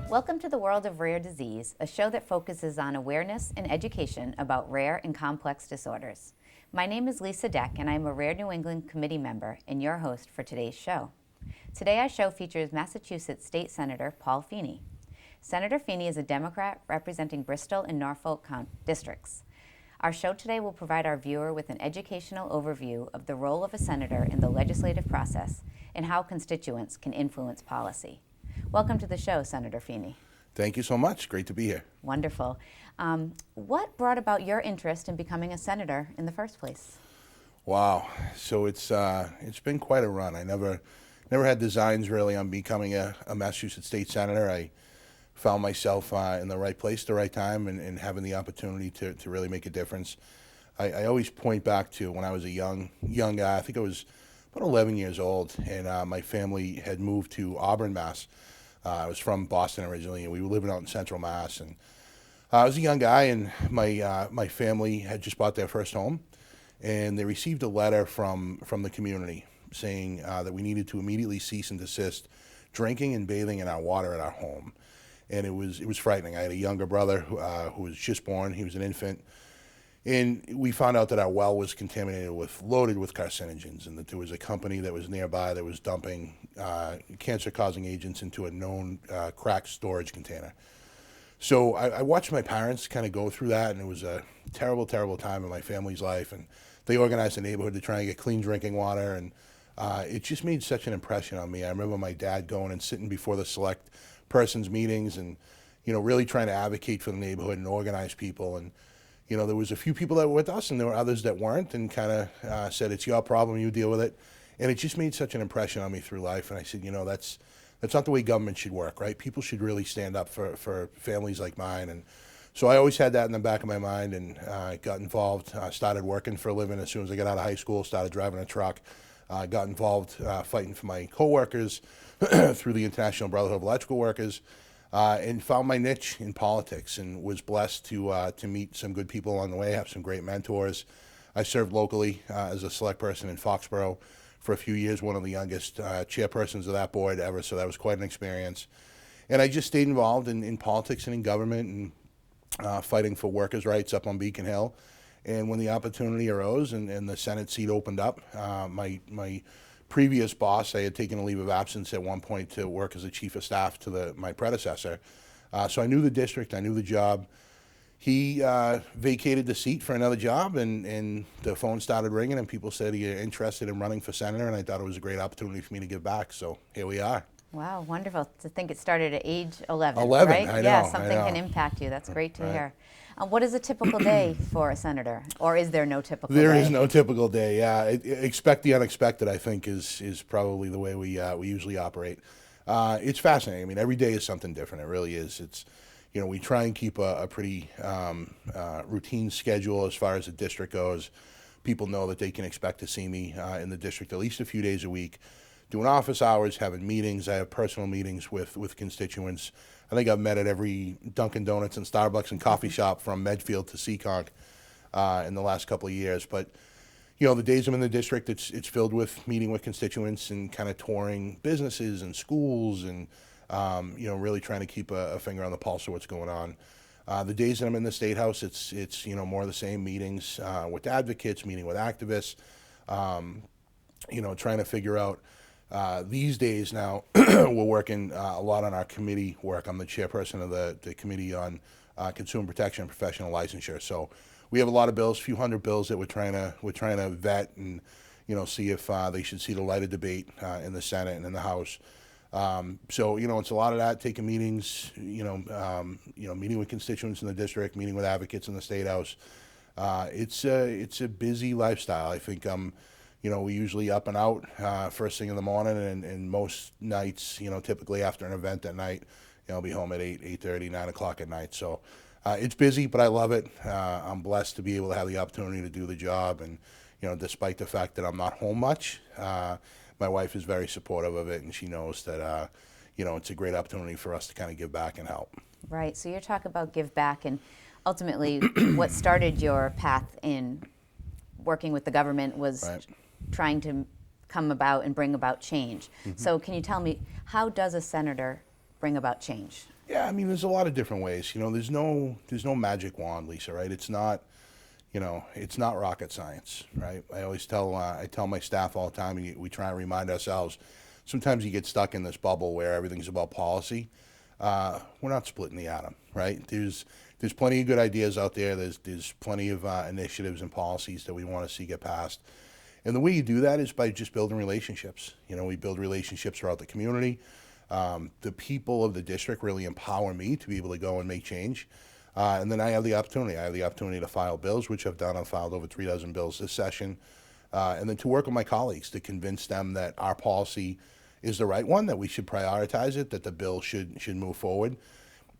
Welcome to the World of Rare Disease, a show that focuses on awareness and education about rare and complex disorders. My name is Lisa Deck, and I'm a Rare New England Committee member and your host for today's show. Today, our show features Massachusetts State Senator Paul Feeney. Senator Feeney is a Democrat representing Bristol and Norfolk Districts. Our show today will provide our viewer with an educational overview of the role of a senator in the legislative process and how constituents can influence policy. Welcome to the show, Senator Feeney. Thank you so much. Great to be here. Wonderful. What brought about your interest in becoming a senator in the first place? Wow. So it's been quite a run. I never had designs really on becoming a Massachusetts state senator. I found myself in the right place at the right time and having the opportunity to really make a difference. I always point back to when I was a young guy. I think I was about 11 years old, and my family had moved to Auburn, Mass. I was from Boston originally, and we were living out in Central Mass. And I was a young guy, and my family had just bought their first home, and they received a letter from the community saying that we needed to immediately cease and desist drinking and bathing in our water at our home. And it was frightening. I had a younger brother who was just born. He was an infant. And we found out that our well was loaded with carcinogens, and that there was a company that was nearby that was dumping cancer-causing agents into a known crack storage container. So I watched my parents kind of go through that, and it was a terrible, terrible time in my family's life. And they organized a neighborhood to try and get clean drinking water, and it just made such an impression on me. I remember my dad going and sitting before the select persons meetings and, really trying to advocate for the neighborhood and organize people. And there was a few people that were with us, and there were others that weren't, and kind of said, "It's your problem, you deal with it." And it just made such an impression on me through life. And I said, that's not the way government should work, right? People should really stand up for families like mine. And so I always had that in the back of my mind, and got involved. Started working for a living as soon as I got out of high school. Started driving a truck. Got involved fighting for my coworkers through the International Brotherhood of Electrical Workers. And found my niche in politics, and was blessed to meet some good people along the way, have some great mentors. I served locally as a select person in Foxborough for a few years, one of the youngest chairpersons of that board ever, so that was quite an experience. And I just stayed involved in politics and in government, and fighting for workers' rights up on Beacon Hill. And when the opportunity arose and the Senate seat opened up, my previous boss, I had taken a leave of absence at one point to work as a chief of staff to my predecessor. So I knew the district, I knew the job. He vacated the seat for another job, and the phone started ringing, and people said, "Are you interested in running for senator?" And I thought it was a great opportunity for me to give back. So here we are. Wow, wonderful to think it started at age 11, 11, right? I know, Yeah, something I know. can impact you. That's great to Right. hear. What is a typical day for a senator, or is there no typical day? There is no typical day. Yeah, expect the unexpected, I think, is probably the way we usually operate. It's fascinating. I mean, every day is something different. It really is. It's we try and keep a pretty routine schedule as far as the district goes. People know that they can expect to see me in the district at least a few days a week, doing office hours, having meetings. I have personal meetings with constituents. I think I've met at every Dunkin' Donuts and Starbucks and coffee shop from Medfield to Seekonk in the last couple of years. But the days I'm in the district, it's filled with meeting with constituents and kind of touring businesses and schools, and really trying to keep a finger on the pulse of what's going on. The days that I'm in the State House, it's more of the same meetings with advocates, meeting with activists, trying to figure out. These days now, we're working a lot on our committee work. I'm the chairperson of the Committee on Consumer Protection and Professional Licensure. So we have a lot of bills, a few hundred bills that we're trying to vet and see if they should see the light of debate in the Senate and in the House. So it's a lot of that, taking meetings, meeting with constituents in the district, meeting with advocates in the State House. It's a busy lifestyle. I think we usually up and out first thing in the morning, and most nights, typically after an event at night, I'll be home at 8:30, 9 o'clock at night. So it's busy, but I love it. I'm blessed to be able to have the opportunity to do the job, and despite the fact that I'm not home much, my wife is very supportive of it, and she knows that it's a great opportunity for us to kind of give back and help. Right. So you're talking about give back, and ultimately, what started your path in working with the government was Right. trying to come about and bring about change. Mm-hmm. So can you tell me, how does a senator bring about change? Yeah, I mean, there's a lot of different ways. There's no magic wand, Lisa, right? It's not, it's not rocket science, right? I tell my staff all the time, we try and remind ourselves, sometimes you get stuck in this bubble where everything's about policy. We're not splitting the atom, right? There's plenty of good ideas out there. There's plenty of initiatives and policies that we want to see get passed. And the way you do that is by just building relationships. We build relationships throughout the community. The people of the district really empower me to be able to go and make change. And then I have the opportunity. I have the opportunity to file bills, which I've done. I've filed over 3 dozen bills this session. And then to work with my colleagues to convince them that our policy is the right one, that we should prioritize it, that the bill should move forward.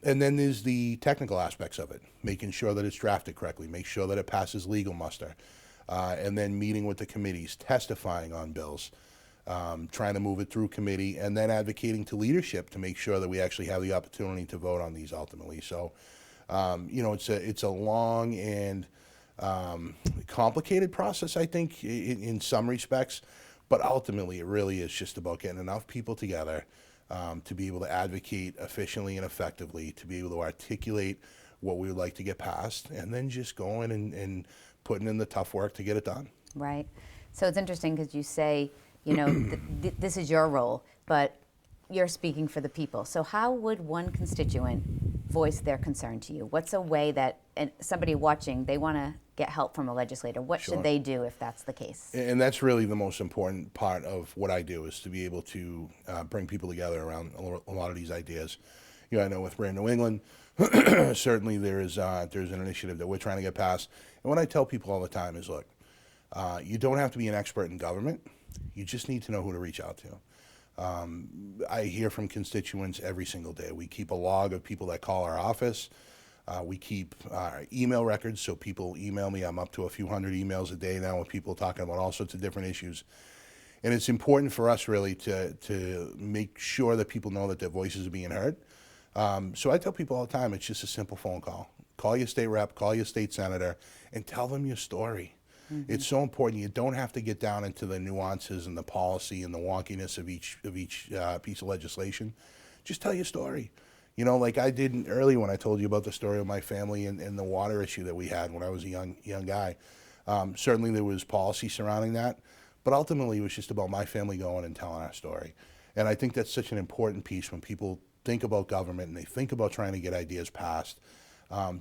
And then there's the technical aspects of it, making sure that it's drafted correctly, make sure that it passes legal muster, and then meeting with the committees, testifying on bills, trying to move it through committee, and then advocating to leadership to make sure that we actually have the opportunity to vote on these ultimately. So, it's a long and complicated process, I think, in some respects, but ultimately it really is just about getting enough people together to be able to advocate efficiently and effectively, to be able to articulate what we would like to get passed, and then just going and putting in the tough work to get it done. Right. So it's interesting because you say, this is your role, but you're speaking for the people. So how would one constituent voice their concern to you? What's a way that somebody watching, they want to get help from a legislator? What Sure. should they do if that's the case? And that's really the most important part of what I do, is to be able to bring people together around a lot of these ideas. I know with Brand New England, certainly there's an initiative that we're trying to get passed. And what I tell people all the time is, look, you don't have to be an expert in government. You just need to know who to reach out to. I hear from constituents every single day. We keep a log of people that call our office. We keep email records, so people email me. I'm up to a few hundred emails a day now with people talking about all sorts of different issues. And it's important for us really to make sure that people know that their voices are being heard. So I tell people all the time, it's just a simple phone call. Call your state rep, call your state senator, and tell them your story. Mm-hmm. It's so important. You don't have to get down into the nuances and the policy and the wonkiness of each piece of legislation. Just tell your story. Like I did early when I told you about the story of my family and the water issue that we had when I was a young guy. Certainly there was policy surrounding that, but ultimately it was just about my family going and telling our story. And I think that's such an important piece when people think about government and they think about trying to get ideas passed.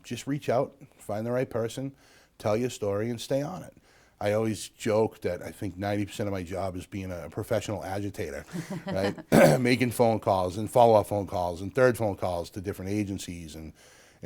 Just reach out, find the right person, tell your story, and stay on it. I always joke that I think 90% of my job is being a professional agitator, right? Making phone calls and follow-up phone calls and third phone calls to different agencies and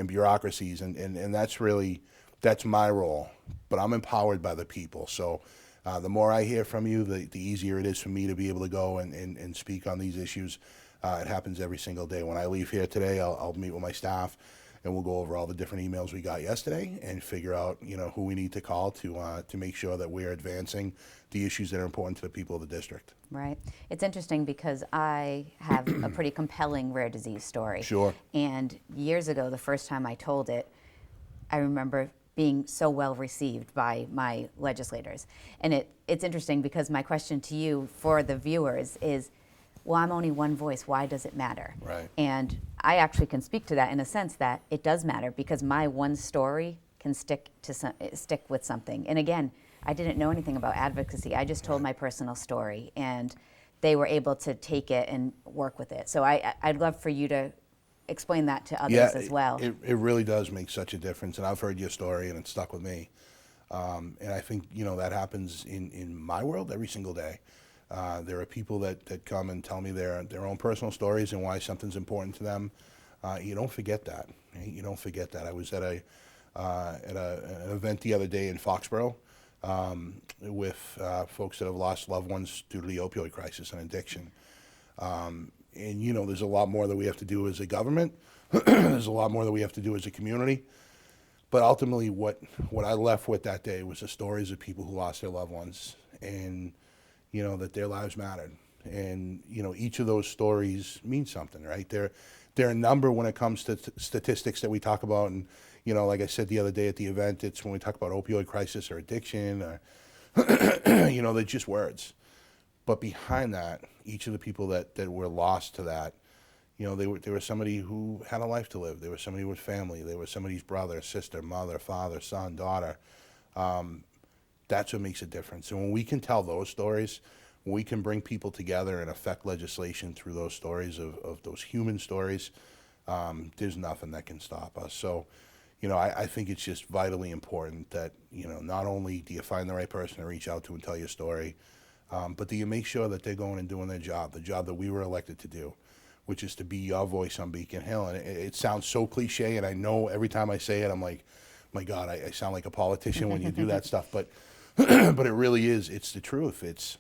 bureaucracies, and that's my role. But I'm empowered by the people. So the more I hear from you, the easier it is for me to be able to go and speak on these issues. It happens every single day. When I leave here today, I'll meet with my staff, and we'll go over all the different emails we got yesterday and figure out, who we need to call to make sure that we're advancing the issues that are important to the people of the district. Right. It's interesting because I have a pretty compelling rare disease story. Sure. And years ago, the first time I told it, I remember being so well received by my legislators. And it's interesting because my question to you for the viewers is, well, I'm only one voice. Why does it matter? Right. And I actually can speak to that in a sense that it does matter because my one story can stick with something. And again, I didn't know anything about advocacy. I just told my personal story, and they were able to take it and work with it. So I'd love for you to explain that to others as well. It really does make such a difference, and I've heard your story, and it stuck with me. And I think that happens in my world every single day. There are people that come and tell me their own personal stories and why something's important to them. You don't forget that. Right? You don't forget that. I was at an event the other day in Foxborough with folks that have lost loved ones due to the opioid crisis and addiction. And there's a lot more that we have to do as a government. There's a lot more that we have to do as a community. But ultimately, what I left with that day was the stories of people who lost their loved ones, and that their lives mattered. And, each of those stories means something, right? They're a number when it comes to statistics that we talk about. And, like I said the other day at the event, it's when we talk about opioid crisis or addiction, or, they're just words. But behind that, each of the people that were lost to that, They were somebody who had a life to live. They were somebody with family. They were somebody's brother, sister, mother, father, son, daughter. That's what makes a difference. And when we can tell those stories, when we can bring people together and affect legislation through those stories of those human stories, there's nothing that can stop us. So, I think it's just vitally important that, not only do you find the right person to reach out to and tell your story, but do you make sure that they're going and doing their job, the job that we were elected to do, which is to be your voice on Beacon Hill. And it sounds so cliche, and I know every time I say it, I'm like, my God, I sound like a politician when you do that stuff. But but it really is. It's the truth. It's,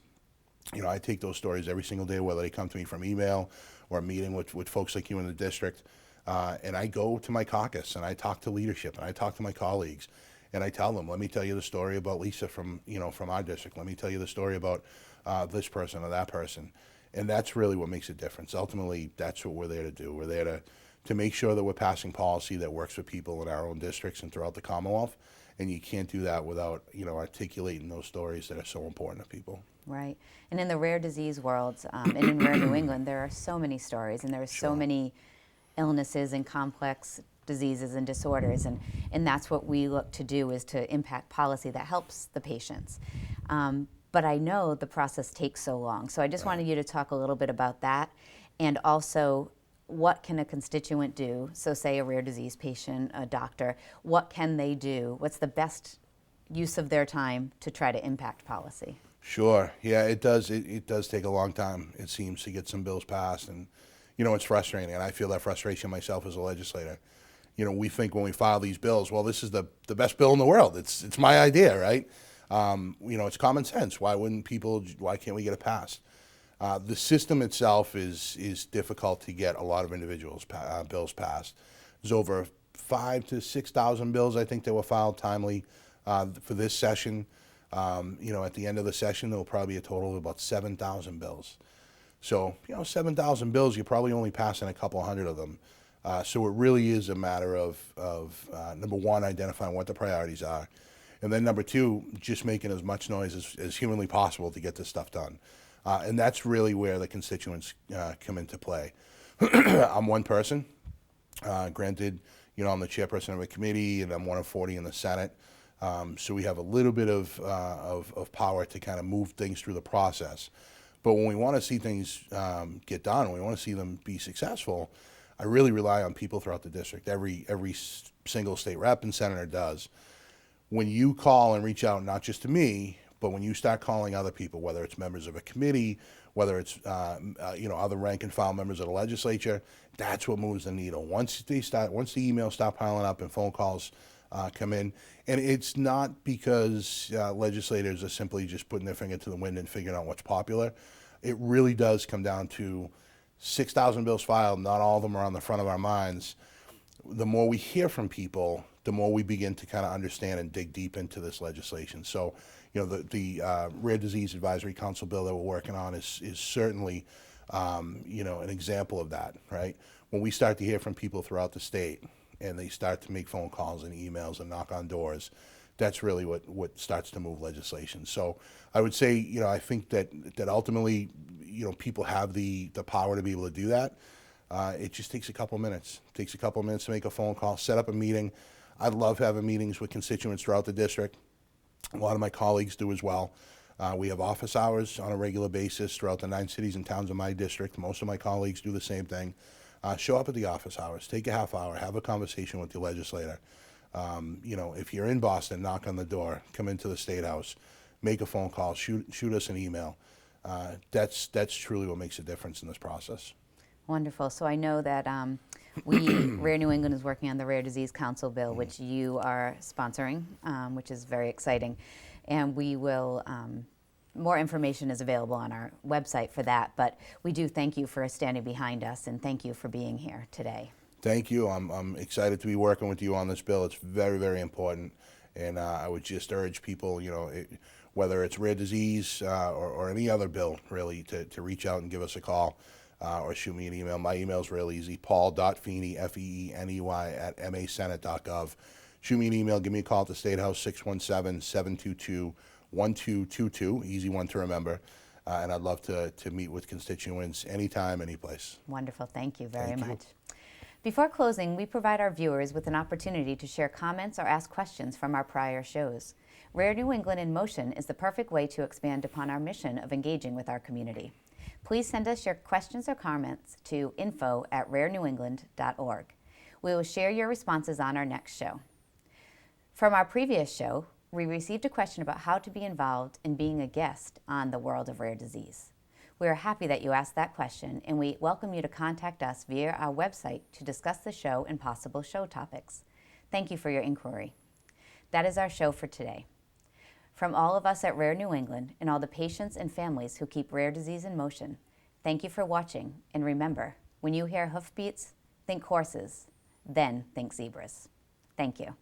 I take those stories every single day, whether they come to me from email or a meeting with folks like you in the district. And I go to my caucus and I talk to leadership and I talk to my colleagues and I tell them, let me tell you the story about Lisa from our district. Let me tell you the story about this person or that person. And that's really what makes a difference. Ultimately, that's what we're there to do. We're there to make sure that we're passing policy that works for people in our own districts and throughout the Commonwealth. And you can't do that without, articulating those stories that are so important to people. Right. And in the rare disease world, and in Rare New England, there are so many stories and there are so many illnesses and complex diseases and disorders. And that's what we look to do, is to impact policy that helps the patients. But I know the process takes so long. So I just wanted you to talk a little bit about that, and also what can a constituent do? So say a rare disease patient, a doctor, what can they do? What's the best use of their time to try to impact policy? Sure. Yeah, it does. It does take a long time, it seems, to get some bills passed. And, it's frustrating. And I feel that frustration myself as a legislator. We think when we file these bills, well, this is the best bill in the world. It's my idea, right? It's common sense. Why can't we get it passed? The system itself is difficult to get a lot of individuals' bills passed. There's over 5,000 to 6,000 bills, I think, that were filed timely for this session. At the end of the session, there will probably be a total of about 7,000 bills. So, 7,000 bills, you're probably only passing a couple hundred of them. So it really is a matter of number one, identifying what the priorities are. And then number two, just making as much noise as humanly possible to get this stuff done. And that's really where the constituents come into play. I'm one person. Granted, I'm the chairperson of a committee, and I'm one of 40 in the Senate. So we have a little bit of power to kind of move things through the process. But when we want to see things get done, when we want to see them be successful, I really rely on people throughout the district. Every single state rep and senator does. When you call and reach out, not just to me, but when you start calling other people, whether it's members of a committee, whether it's other rank and file members of the legislature, that's what moves the needle. Once the emails stop piling up and phone calls come in, and it's not because legislators are simply just putting their finger to the wind and figuring out what's popular. It really does come down to 6,000 bills filed. Not all of them are on the front of our minds. The more we hear from people, the more we begin to kind of understand and dig deep into this legislation. So, the Rare Disease Advisory Council bill that we're working on is certainly, an example of that, right? When we start to hear from people throughout the state and they start to make phone calls and emails and knock on doors, that's really what starts to move legislation. So I would say, I think that ultimately, people have the power to be able to do that. It just takes a couple minutes. It takes a couple minutes to make a phone call, set up a meeting. I love having meetings with constituents throughout the district. A lot of my colleagues do as well. We have office hours on a regular basis throughout the 9 cities and towns of my district. Most of my colleagues do the same thing. Show up at the office hours, take a half hour, have a conversation with your legislator. If you're in Boston, knock on the door, come into the State House, make a phone call, shoot us an email. That's truly what makes a difference in this process. Wonderful. So I know that Rare New England is working on the Rare Disease Council bill, which you are sponsoring, which is very exciting. And we will, more information is available on our website for that. But we do thank you for standing behind us, and thank you for being here today. Thank you. I'm excited to be working with you on this bill. It's very, very important. And I would just urge people, whether it's rare disease or any other bill, really, to reach out and give us a call. Or shoot me an email. My email is real easy, paul.feeney, F-E-E-N-E-Y, @masenate.gov. Shoot me an email, give me a call at the State House, 617-722-1222, easy one to remember. and I'd love to meet with constituents anytime, any place. Wonderful. Thank you very Thank you. much. Before closing, we provide our viewers with an opportunity to share comments or ask questions from our prior shows. Rare New England in Motion is the perfect way to expand upon our mission of engaging with our community. Please send us your questions or comments to info@rarenewengland.org. We will share your responses on our next show. From our previous show, we received a question about how to be involved in being a guest on the World of Rare Disease. We are happy that you asked that question, and we welcome you to contact us via our website to discuss the show and possible show topics. Thank you for your inquiry. That is our show for today. From all of us at Rare New England and all the patients and families who keep rare disease in motion, thank you for watching, and remember, when you hear hoofbeats, think horses, then think zebras. Thank you.